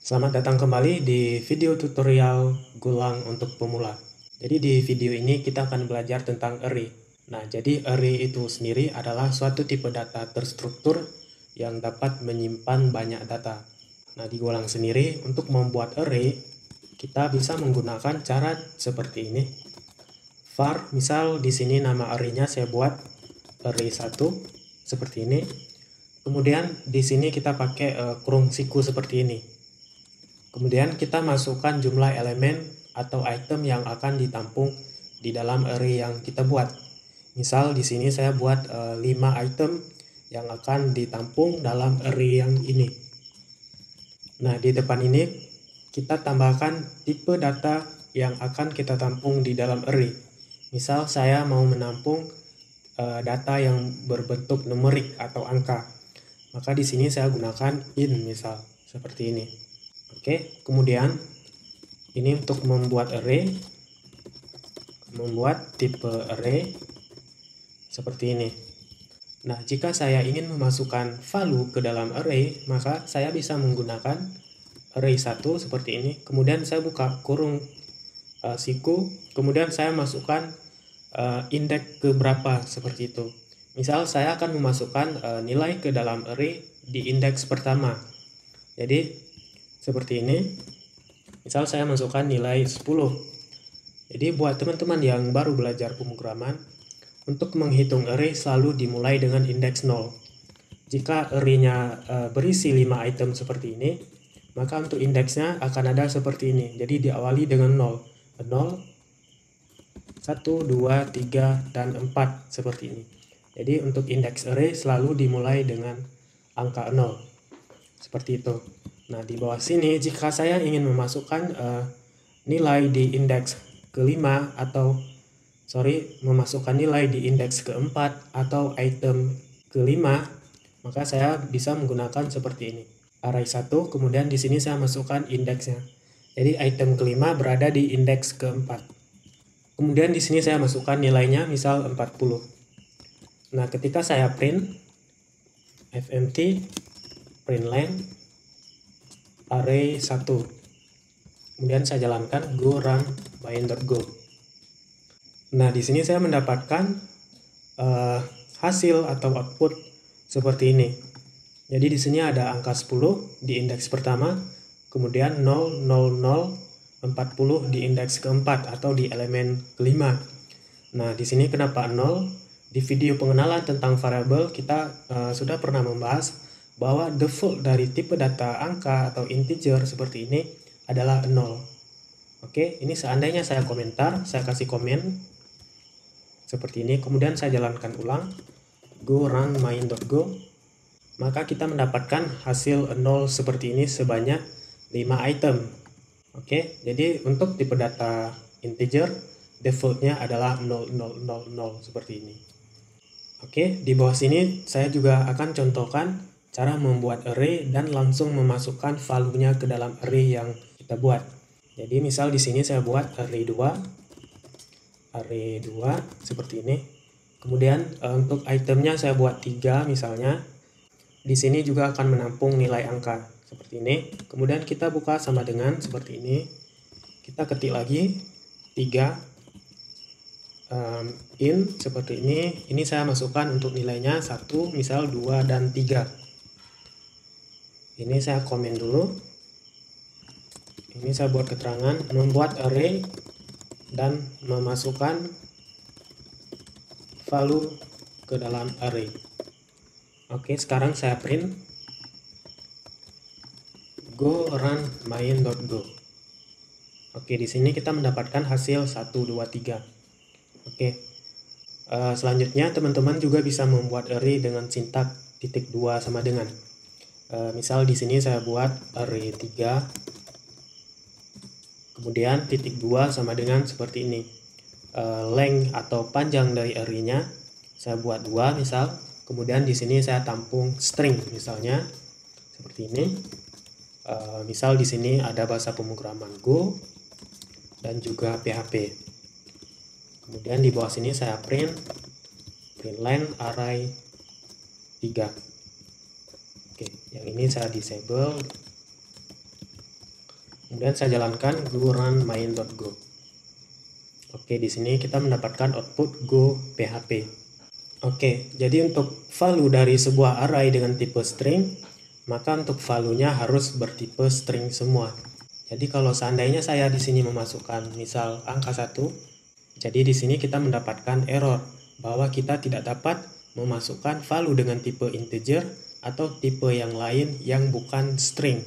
Selamat datang kembali di video tutorial Golang untuk pemula. Jadi di video ini kita akan belajar tentang array. Nah, jadi array itu sendiri adalah suatu tipe data terstruktur yang dapat menyimpan banyak data. Nah, di Golang sendiri untuk membuat array, kita bisa menggunakan cara seperti ini. Var, misal di sini nama array-nya saya buat array 1 seperti ini. Kemudian di sini kita pakai kurung siku seperti ini. Kemudian kita masukkan jumlah elemen atau item yang akan ditampung di dalam array yang kita buat. Misal di sini saya buat 5 item yang akan ditampung dalam array yang ini. Nah, di depan ini kita tambahkan tipe data yang akan kita tampung di dalam array. Misal saya mau menampung data yang berbentuk numerik atau angka. Maka di sini saya gunakan int misal seperti ini. Oke, kemudian ini untuk membuat array, membuat tipe array seperti ini. Nah, jika saya ingin memasukkan value ke dalam array, maka saya bisa menggunakan array 1 seperti ini. Kemudian saya buka kurung siku, kemudian saya masukkan indeks ke berapa seperti itu. Misal saya akan memasukkan nilai ke dalam array di indeks pertama. Jadi seperti ini. Misal saya masukkan nilai 10. Jadi buat teman-teman yang baru belajar pemrograman, untuk menghitung array selalu dimulai dengan indeks 0. Jika array-nya berisi 5 item seperti ini, maka untuk indeksnya akan ada seperti ini. Jadi diawali dengan 0. 0, 1, 2, 3, dan 4 seperti ini. Jadi untuk indeks array selalu dimulai dengan angka 0. Seperti itu. Nah, di bawah sini jika saya ingin memasukkan nilai di indeks kelima atau memasukkan nilai di indeks keempat atau item kelima, maka saya bisa menggunakan seperti ini. Array 1, kemudian di sini saya masukkan indeksnya. Jadi item kelima berada di indeks keempat. Kemudian di sini saya masukkan nilainya misal 40. Nah, ketika saya print fmt println array 1, kemudian saya jalankan go run main.go. Nah, di sini saya mendapatkan hasil atau output seperti ini. Jadi di sini ada angka 10 di indeks pertama, kemudian 0, 0, 0, 40 di indeks keempat atau di elemen kelima. Nah, di sini kenapa 0? Di video pengenalan tentang variabel kita sudah pernah membahas bahwa default dari tipe data angka atau integer seperti ini adalah 0. Oke, ini seandainya saya komentar, saya kasih komen seperti ini, kemudian saya jalankan ulang, go run main.go, maka kita mendapatkan hasil 0 seperti ini sebanyak 5 item. Oke, jadi untuk tipe data integer, defaultnya adalah 0, 0, 0, 0 seperti ini. Oke, di bawah sini saya juga akan contohkan cara membuat array dan langsung memasukkan value-nya ke dalam array yang kita buat. Jadi misal di sini saya buat array 2 seperti ini. Kemudian untuk itemnya saya buat 3 misalnya. Di sini juga akan menampung nilai angka seperti ini. Kemudian kita buka sama dengan seperti ini. Kita ketik lagi 3 in seperti ini. Ini saya masukkan untuk nilainya 1, misal 2 dan 3. Ini saya komen dulu. Ini saya buat keterangan membuat array dan memasukkan value ke dalam array. Oke, sekarang saya print go run main.go. Oke, di sini kita mendapatkan hasil 1, 2, 3. Oke. Selanjutnya teman-teman juga bisa membuat array dengan sintak titik 2 sama dengan. Misal di sini saya buat array 3, kemudian titik 2 sama dengan seperti ini. Length atau panjang dari array-nya saya buat 2 misal, kemudian di sini saya tampung string misalnya seperti ini. Misal di sini ada bahasa pemrograman Go dan juga PHP. Kemudian di bawah sini saya println array 3. Oke, yang ini saya disable. Kemudian saya jalankan go run main.go. Oke, di sini kita mendapatkan output go php. Oke, jadi untuk value dari sebuah array dengan tipe string, maka untuk value-nya harus bertipe string semua. Jadi kalau seandainya saya di sini memasukkan misal angka 1, jadi di sini kita mendapatkan error bahwa kita tidak dapat memasukkan value dengan tipe integer atau tipe yang lain yang bukan string.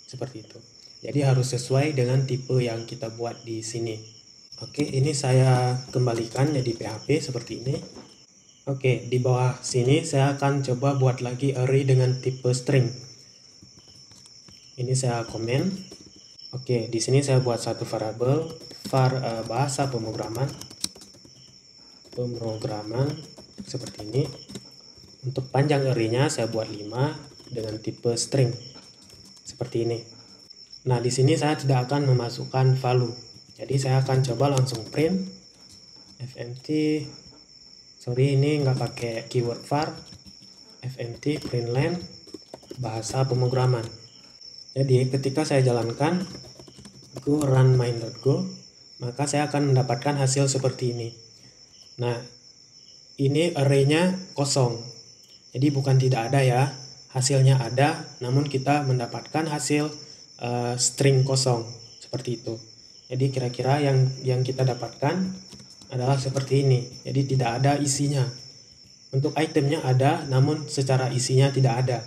Seperti itu. Jadi harus sesuai dengan tipe yang kita buat di sini. Oke, ini saya kembalikan jadi PHP seperti ini. Oke, di bawah sini saya akan coba buat lagi array dengan tipe string. Ini saya komen. Oke, di sini saya buat satu variabel var bahasa pemrograman seperti ini. Untuk panjang array-nya saya buat 5 dengan tipe string seperti ini. Nah, di sini saya tidak akan memasukkan value. Jadi saya akan coba langsung print fmt. Sorry, ini nggak pakai keyword var. fmt println bahasa pemrograman. Jadi ketika saya jalankan go run main.go, maka saya akan mendapatkan hasil seperti ini. Nah, ini array-nya kosong. Jadi bukan tidak ada ya, hasilnya ada, namun kita mendapatkan hasil string kosong seperti itu. Jadi kira-kira yang kita dapatkan adalah seperti ini. Jadi tidak ada isinya. Untuk itemnya ada, namun secara isinya tidak ada.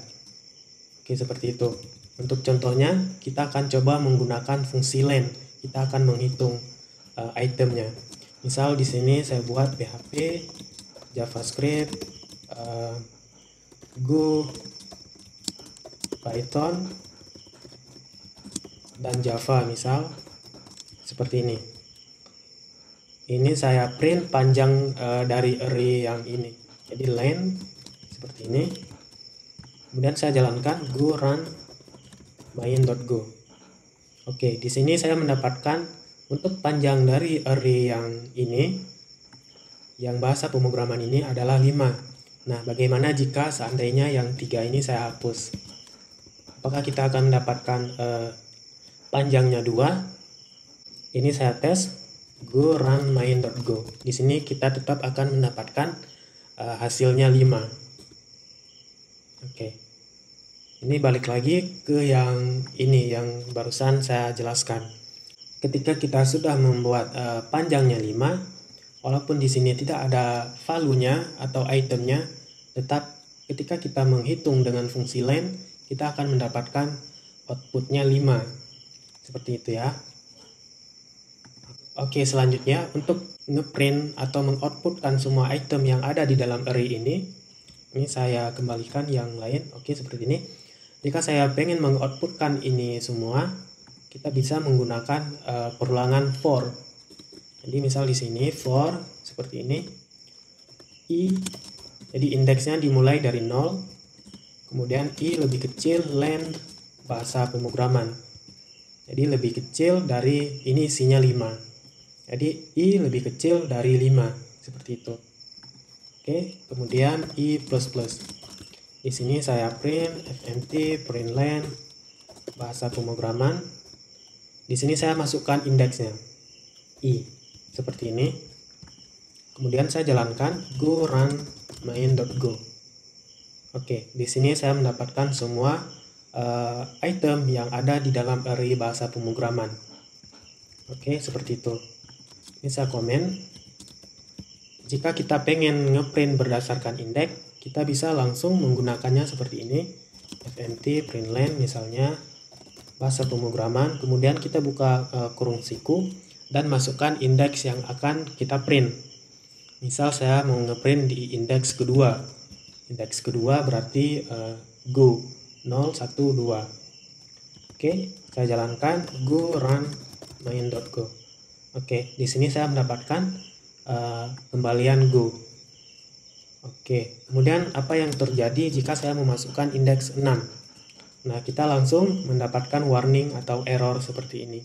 Oke, seperti itu. Untuk contohnya, kita akan coba menggunakan fungsi len. Kita akan menghitung itemnya. Misal di sini saya buat PHP, JavaScript, Go, Python, dan Java misal seperti ini. Ini saya print panjang dari array yang ini. Jadi len seperti ini. Kemudian saya jalankan go run main.go. Oke, di sini saya mendapatkan untuk panjang dari array yang ini, yang bahasa pemrograman ini adalah 5. Nah, bagaimana jika seandainya yang 3 ini saya hapus? Apakah kita akan mendapatkan panjangnya 2? Ini saya tes go run main.go. Di sini kita tetap akan mendapatkan hasilnya 5. Oke. Ini balik lagi ke yang ini yang barusan saya jelaskan. Ketika kita sudah membuat panjangnya 5, walaupun di sini tidak ada value-nya atau itemnya, tetap ketika kita menghitung dengan fungsi len, kita akan mendapatkan outputnya 5. Seperti itu ya. Oke, selanjutnya untuk ngeprint atau mengoutputkan semua item yang ada di dalam array ini saya kembalikan yang lain. Oke, seperti ini. Jika saya pengen mengoutputkan ini semua, kita bisa menggunakan perulangan for. Jadi misal di sini for seperti ini. I, jadi indeksnya dimulai dari 0. Kemudian I lebih kecil len bahasa pemrograman. Jadi lebih kecil dari ini isinya 5. Jadi I lebih kecil dari 5, seperti itu. Oke, kemudian I++. Di sini saya print fmt println bahasa pemrograman. Di sini saya masukkan indeksnya I, seperti ini. Kemudian saya jalankan go run main.go. Oke, di sini saya mendapatkan semua item yang ada di dalam array bahasa pemrograman. Oke, seperti itu. Ini saya komen. Jika kita pengen ngeprint berdasarkan indeks, kita bisa langsung menggunakannya seperti ini. fmt println misalnya bahasa pemrograman, kemudian kita buka kurung siku dan masukkan indeks yang akan kita print. Misal saya mau ngeprint di indeks kedua. Indeks kedua berarti go 0, 1, 2. Oke, saya jalankan go run main.go. Oke, di sini saya mendapatkan kembalian go. Oke, kemudian apa yang terjadi jika saya memasukkan indeks 6? Nah, kita langsung mendapatkan warning atau error seperti ini.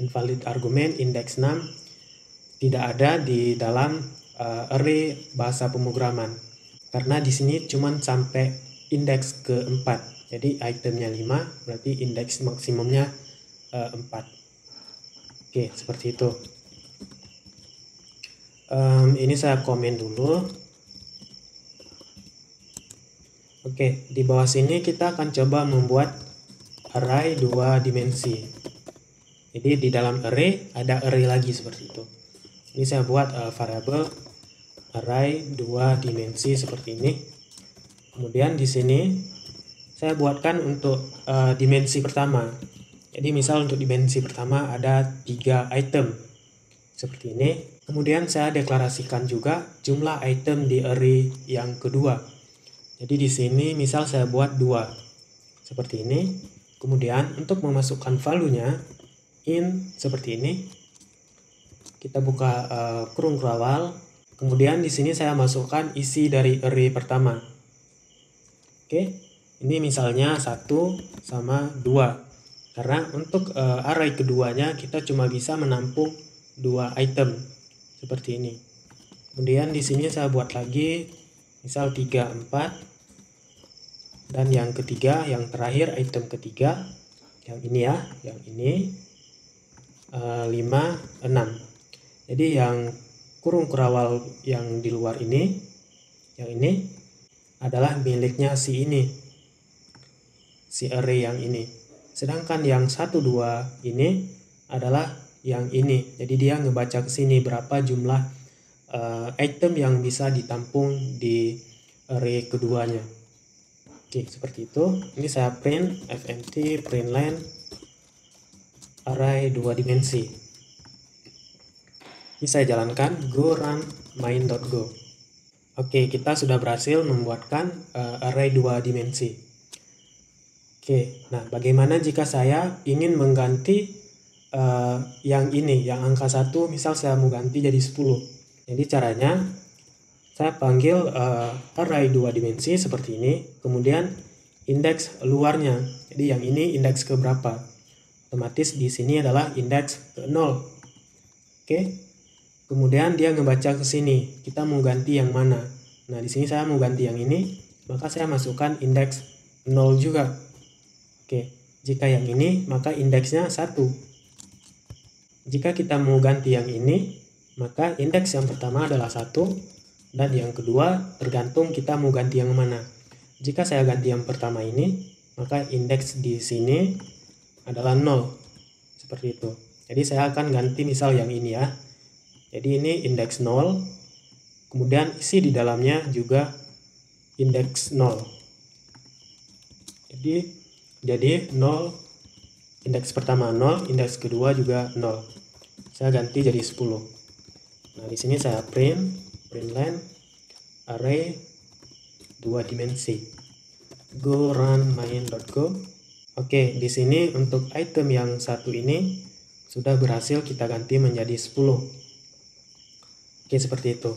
Invalid argument indeks 6 tidak ada di dalam array bahasa pemrograman. Karena di sini cuma sampai indeks ke-4. Jadi itemnya 5, berarti indeks maksimumnya 4. Oke, seperti itu. Ini saya komen dulu. Oke, di bawah sini kita akan coba membuat array 2 dimensi. Jadi di dalam array ada array lagi seperti itu. Ini saya buat variabel array 2 dimensi seperti ini. Kemudian di sini saya buatkan untuk dimensi pertama. Jadi misal untuk dimensi pertama ada 3 item seperti ini. Kemudian saya deklarasikan juga jumlah item di array yang kedua. Jadi di sini misal saya buat 2 seperti ini. Kemudian untuk memasukkan value-nya in seperti ini. Kita buka kurung kerawal. Kemudian di sini saya masukkan isi dari array pertama. Oke, ini misalnya 1 sama 2. Karena untuk array keduanya kita cuma bisa menampung 2 item seperti ini. Kemudian di sini saya buat lagi misal 3, 4. Dan yang ketiga, yang terakhir item ketiga, yang ini ya, yang ini 5, 6. Jadi yang kurung kerawal yang di luar ini, yang ini adalah miliknya si ini, si array yang ini. Sedangkan yang 1, 2 ini adalah yang ini. Jadi dia ngebaca ke sini berapa jumlah item yang bisa ditampung di array keduanya. Oke, seperti itu. Ini saya print fmt println array 2 dimensi. Ini saya jalankan go run main.go. Oke, kita sudah berhasil membuatkan array 2 dimensi. Oke, nah bagaimana jika saya ingin mengganti yang ini, yang angka 1, misal saya mau ganti jadi 10. Jadi caranya saya panggil array 2 dimensi seperti ini, kemudian indeks luarnya. Jadi yang ini indeks ke berapa? Otomatis di sini adalah indeks ke 0. Oke. Kemudian dia ngebaca ke sini. Kita mau ganti yang mana? Nah, di sini saya mau ganti yang ini, maka saya masukkan indeks 0 juga. Oke. Jika yang ini, maka indeksnya 1. Jika kita mau ganti yang ini, maka indeks yang pertama adalah 1. Dan yang kedua, tergantung kita mau ganti yang mana. Jika saya ganti yang pertama ini, maka indeks di sini adalah 0. Seperti itu. Jadi saya akan ganti misal yang ini ya. Jadi ini indeks 0. Kemudian isi di dalamnya juga indeks 0. Jadi 0, indeks pertama 0, indeks kedua juga 0. Saya ganti jadi 10. Nah, di sini saya println array 2 dimensi. Go run main.go. Oke, di sini untuk item yang satu ini sudah berhasil kita ganti menjadi 10. Oke, seperti itu.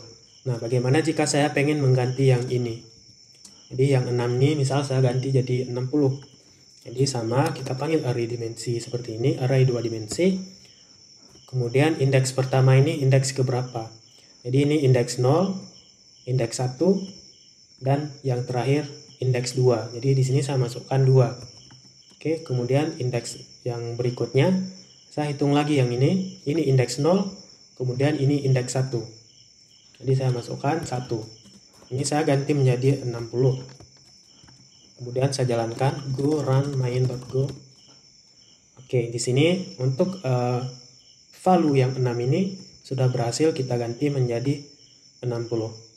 Nah, bagaimana jika saya pengen mengganti yang ini? Jadi yang 6 ini misal saya ganti jadi 60. Jadi sama, kita panggil array dimensi seperti ini, array 2 dimensi. Kemudian indeks pertama ini indeks keberapa? Jadi ini indeks 0, indeks 1, dan yang terakhir indeks 2. Jadi di sini saya masukkan 2. Oke, kemudian indeks yang berikutnya saya hitung lagi yang ini indeks 0, kemudian ini indeks 1. Jadi saya masukkan 1. Ini saya ganti menjadi 60. Kemudian saya jalankan go run main.go. Oke, di sini untuk value yang 6 ini sudah berhasil kita ganti menjadi 60.